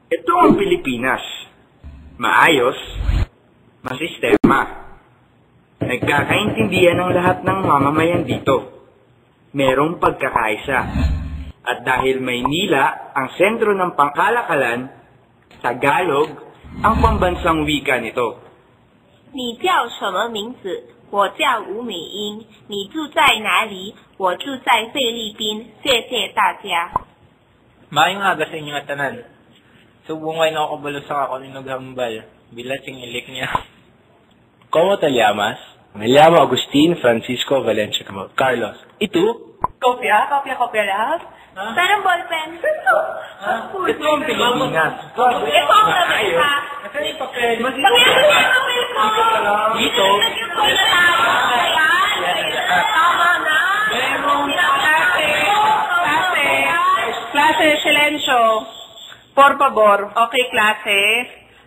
Ito ang Pilipinas. Maayos, masistema. Nagkakaintindihan ang lahat ng mamamayan dito. Merong pagkakaisa. At dahil Maynila ang sentro ng pangkalakalan, Tagalog ang pambansang wika nito. 你叫什么名字？我叫吴美英。你住在哪里？我住在菲律宾。谢谢大家。 Maayong aga sa inyong tanan. Subong ngayon ako kabalo sa ako ninughambal. Bilat yung ilik niya. ¿Cómo te llamas? Me llamo Agustín Francisco Valencia Carlos. ¿Y tú? Kopya lang. Parang ballpen. Ito ang Pilipinas. Ito ang Amerika. Nasaan yung papel? Dito. Tama na. Klase, silensyo. Por favor. Okay, klase.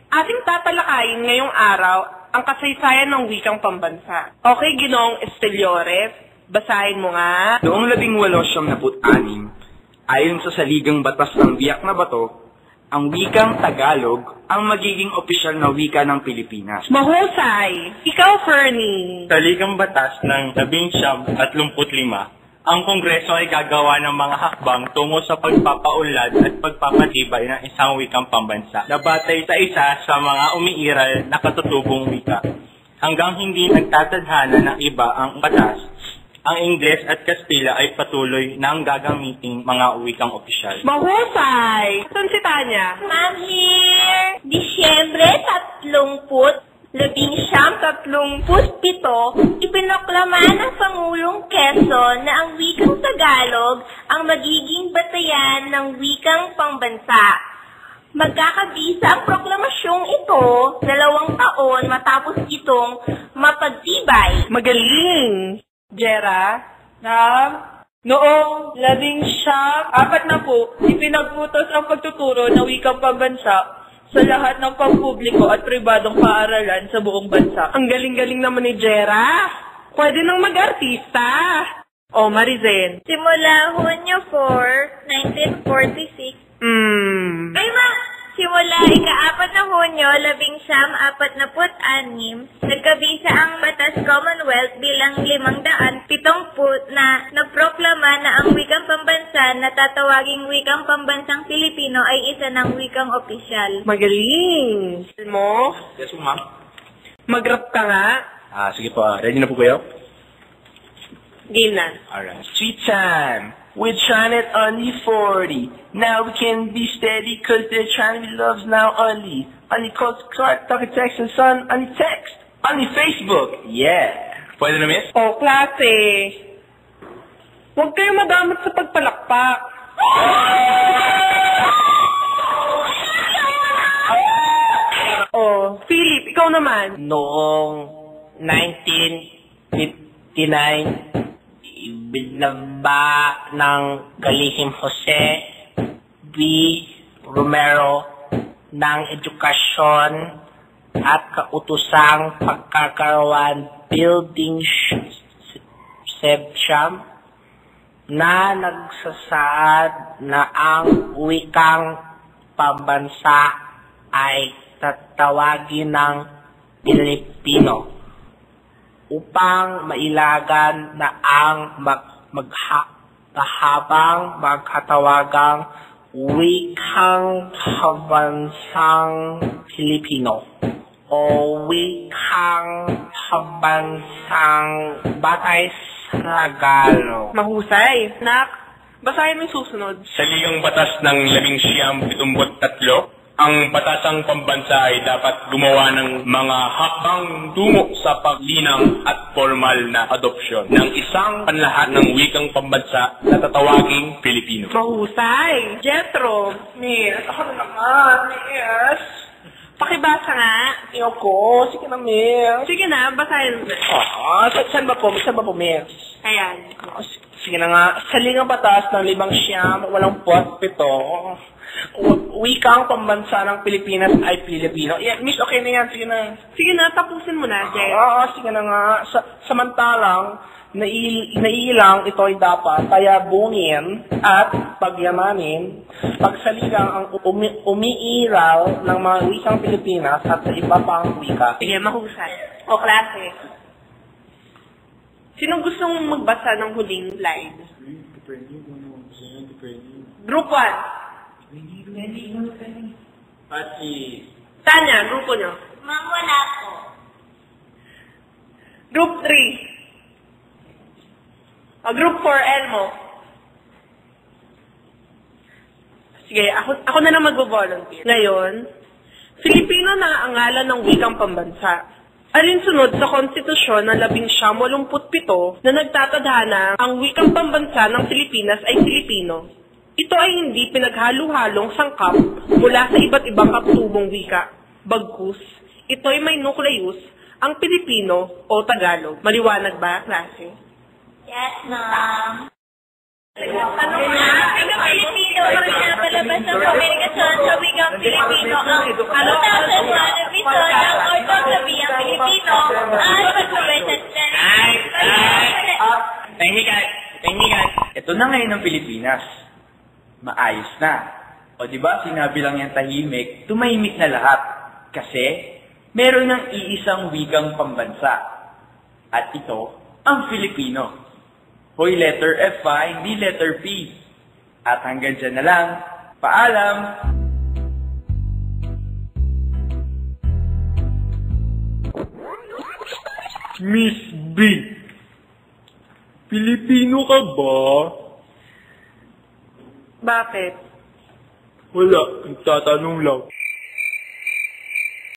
Ating tatalakayin ngayong araw ang kasaysayan ng wikang pambansa. Okay, Ginoong Esteliores, basahin mo nga. Noong 1876, ayon sa saligang batas ng Biak na Bato, ang wikang Tagalog ang magiging opisyal na wika ng Pilipinas. Mahusay. Ikaw, Fernie. Sa Ligang Batas ng 1935, ang Kongreso ay gagawa ng mga hakbang tungo sa pagpapaunlad at pagpapatibay ng isang wikang pambansa na batay sa isa sa mga umiiral na katutubong wika. Hanggang hindi nagtatadhana ng iba ang batas, ang Ingles at Kastila ay patuloy na ang gagamiting mga wikang opisyal. Mahusay. Saan si Tanya? Ma'am here. Disyembre 1937, ipinoklama ng Pangulong Quezon na ang wikang Tagalog ang magiging batayan ng wikang pambansa. Magkakabisa ang proklamasyong ito 2 taon matapos itong mapagtibay. Magaling. Jera? Noong 1940, ipinagputos ang pagtuturo ng wikang pambansa sa lahat ng pampubliko at pribadong paaralan sa buong bansa. Ang galing-galing naman ni Jera. Pwede nang mag-artista. O, Marizen. Simula Hunyo 4, 1946. Ay ma! Simula ika-4 na Hunyo, 1946, nagkabisa ang Batas Commonwealth bilang 570 na nagproklama na ang wikang pambansa na tatawaging wikang pambansang Pilipino ay isa ng wikang opisyal. Magaling. Mo? Yes, ma'am. Mag-rap ka nga. Sige po. Ready na po kayo? Game na. Alright. Sweet time. We're trying it only 40. Now we can be steady cause they're trying to be loves now only. Only calls Clark, talking text and son, only text. Only Facebook. Yeah. Pwede na, miss? O, klase. Huwag kayo madamot sa pagpalakpak. O, Philip, ikaw naman. Noong 1959, ibinaba ng Kalihim Jose B. Romero ng edukasyon at kautosang pagkakaroon building Sebsham na nagsasaad na ang wikang pambansa ay tatawagin ng Pilipino upang mailagan na ang maghahabang magkatawagang wikang pambansang Pilipino o wikang pambansang batay sa Tagalog. Mahusay. Nak, basahin mo yung susunod. Sa Ligang Batas ng 1973, ang batasang pambansa ay dapat gumawa ng mga hakbang tungo sa paglinang at formal na adopsyon ng isang panlahat ng wikang pambansa na tatawaging Pilipino. Mahusay. Jethro. Miss, ako na naman. Miss. Pakibasa nga. Ayoko. Sige na, miss. Sige na, basahin mo. Saan ba po? Saan ba po, miss? Ayan. Sige na nga, sa Ligang Batas ng 587, wikang pambansa ng Pilipinas ay Pilipino. Yeah, miss, okay na yan. Sige na. Sige na, tapusin mo na, Jay. Oo, sige na nga. Samantalang, naiilang ito ay dapat tayabungin at pagyamanin pagsaligang ang umiiral ng mga wikang Pilipinas at sa iba pang wika. Sige, mahusay. O, klase. Sinong gustong magbasa ng huling slide? Group 1. Pati. Tanya, grupo nyo. Ma'am, wala po. Group 3. Group 4, Elmo. Sige, ako na lang mag-volunteer. Ngayon, Filipino na ang ngalan ng wikang pambansa. Alinsunod sa konstitusyon ng 1987 na nagtatadhana ang wikang pambansa ng Pilipinas ay Filipino. Ito ay hindi pinaghalo-halong sangkap mula sa iba't ibang katutubong wika. Bagkus, ito ay may nukleus, ang Pilipino o Tagalog. Maliwanag ba, klase? Yes, ma'am. Ano nga? Wikang Pilipino ang pinapalabas ng komunikasyon sa wikang Pilipino ang 2001 episode ng Orthographiyang Pilipino at pagkabesan Tahimikan. Ito na ngayon ang Pilipinas. Maayos na. O diba, sinabi lang yung tahimik, tumahimik na lahat. Kasi, meron ng iisang wikang pambansa. At ito, ang Filipino. Hoy, letter F ha, hindi letter P. At hanggang dyan na lang. Paalam! Miss B, Pilipino ka ba? Bakit? Wala, nagtatanong lang.